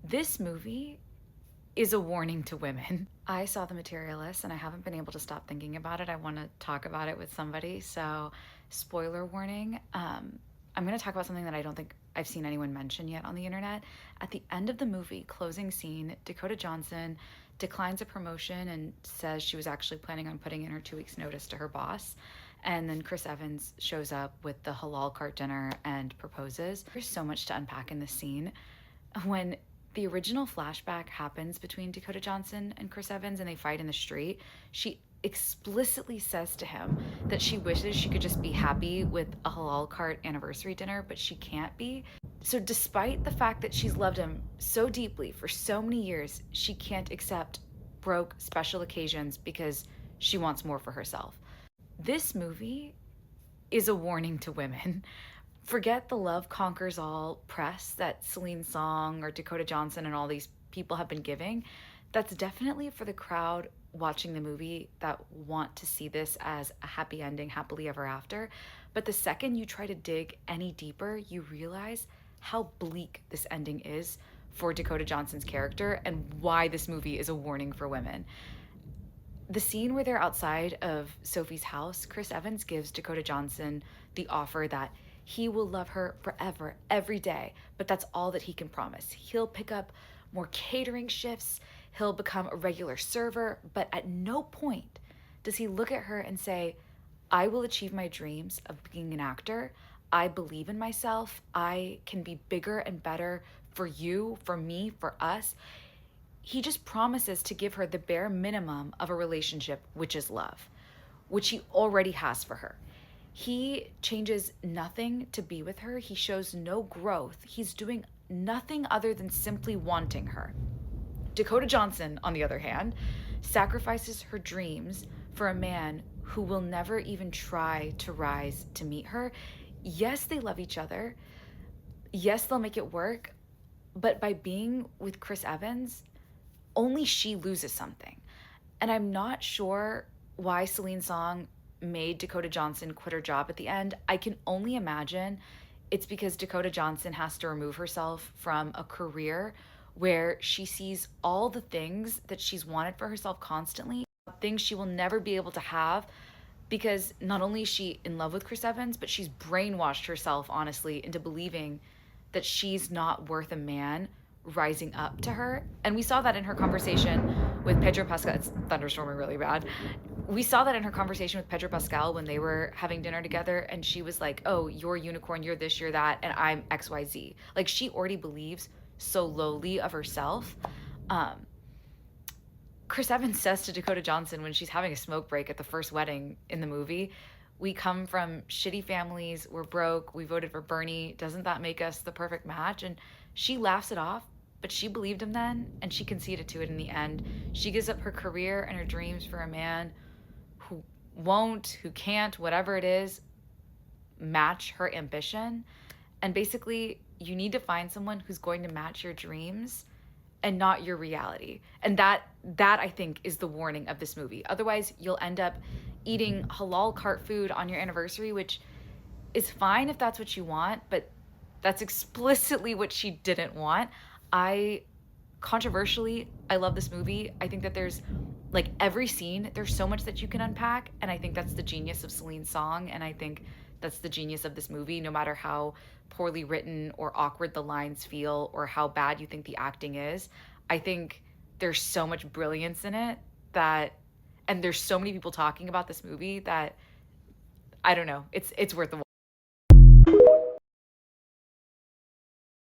This movie is a warning to women. I saw The Materialists and I haven't been able to stop thinking about it. I want to talk about it with somebody. So, spoiler warning. I'm going to talk about something that I don't think I've seen anyone mention yet on the internet. At the end of the movie, closing scene, Dakota Johnson declines a promotion and says she was actually planning on putting in her 2 weeks' notice to her boss. And then Chris Evans shows up with the halal cart dinner and proposes. There's so much to unpack in this scene. When the original flashback happens between Dakota Johnson and Chris Evans and they fight in the street, she explicitly says to him that she wishes she could just be happy with a halal cart anniversary dinner, but she can't be. So despite the fact that she's loved him so deeply for so many years, she can't accept broke special occasions because she wants more for herself. This movie is a warning to women. Forget the love conquers all press that Celine Song or Dakota Johnson and all these people have been giving. That's definitely for the crowd watching the movie that want to see this as a happy ending, happily ever after. But the second you try to dig any deeper, you realize how bleak this ending is for Dakota Johnson's character and why this movie is a warning for women. The scene where they're outside of Sophie's house, Chris Evans gives Dakota Johnson the offer that he will love her forever, every day, but that's all that he can promise. He'll pick up more catering shifts, he'll become a regular server, but at no point does he look at her and say, I will achieve my dreams of being an actor. I believe in myself. I can be bigger and better for you, for me, for us. He just promises to give her the bare minimum of a relationship, which is love, which he already has for her. He changes nothing to be with her. He shows no growth. He's doing nothing other than simply wanting her. Dakota Johnson, on the other hand, sacrifices her dreams for a man who will never even try to rise to meet her. Yes, they love each other. Yes, they'll make it work. But by being with Chris Evans, only she loses something. And I'm not sure why Celine Song made Dakota Johnson quit her job at the end. I can only imagine it's because Dakota Johnson has to remove herself from a career where she sees all the things that she's wanted for herself constantly, things she will never be able to have, because not only is she in love with Chris Evans, but she's brainwashed herself, honestly, into believing that she's not worth a man rising up to her. And we saw that in her conversation with Pedro Pascal. It's thunderstorming really bad. We saw that in her conversation with Pedro Pascal when they were having dinner together, and she was like, oh, you're a unicorn, you're this, you're that, and I'm XYZ. Like, she already believes so lowly of herself. Chris Evans says to Dakota Johnson when she's having a smoke break at the first wedding in the movie, we come from shitty families, we're broke, we voted for Bernie, doesn't that make us the perfect match? And she laughs it off, but she believed him then, and she conceded to it in the end. She gives up her career and her dreams for a man who won't, who can't, whatever it is, match her ambition. And basically, you need to find someone who's going to match your dreams and not your reality. And that I think is the warning of this movie. Otherwise, you'll end up eating halal cart food on your anniversary, which is fine if that's what you want, but that's explicitly what she didn't want. Controversially, I love this movie. I think that there's, like, every scene, there's so much that you can unpack, and I think that's the genius of Celine Song, and I think that's the genius of this movie, no matter how poorly written or awkward the lines feel or how bad you think the acting is. I think there's so much brilliance in it and there's so many people talking about this movie that, I don't know, it's worth the watch.